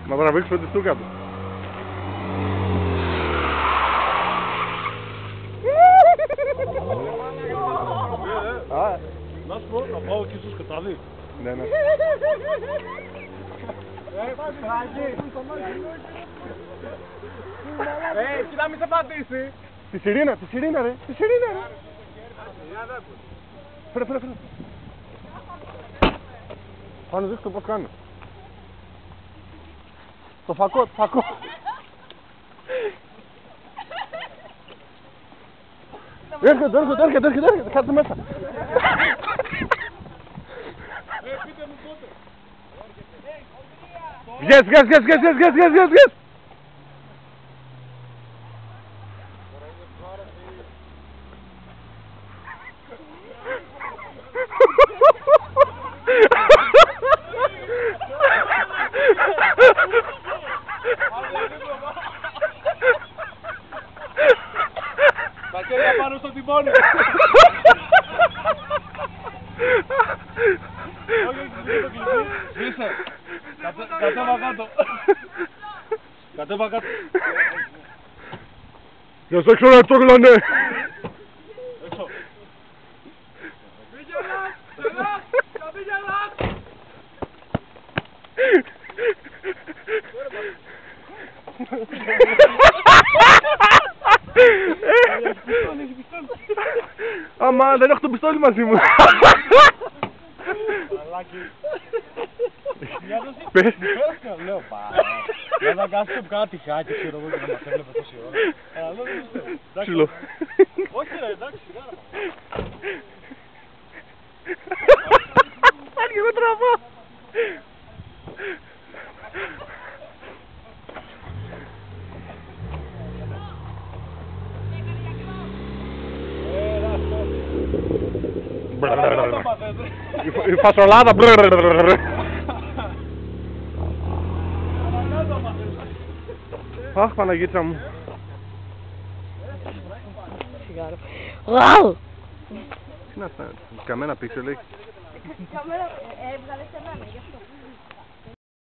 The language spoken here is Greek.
Να τραβήξουμε τη στούκα του. Να σου πω, να πάω εκεί στο σκοτάδι. Ναι, ναι. Κοίτα μη σε πατήσει. Τη σιρήνα ρε, τη σιρήνα ρε. Φέρε. Πάνω δείξτε πώς κάνει. Το φακό. Έρχεται, κάτσε μέσα. Πείτε μου πότε. Βγες. Τα χέρια πάνω στο τιμόνι. Όχι, το κλειδί. Σβήσε. Κατέβα κάτω. Κατέβα κάτω. Για σε ξέρω αυτό κλανε. Έξω. Μη γελάς. Μη γελάς. Άμα δεν έχω το πιστόλι μαζί μου. Πες. Λέω πάρα. Για να κάνεις και κάτι χάκι, ξέρω εγώ, και να μας έβλεπε τόση ώρα. Αλλά δεν πιστεύω. Ψηλό. Όχι ρε, εντάξει, σιγά. Άρχι εγώ τραβώ. Η φασολάδα. Αχ, Παναγίτσα μου. Γαου! Τι είναι αυτά, καμένα πίξελ έχει. Καμέρα έβγαλε σε μένα γι' αυτό.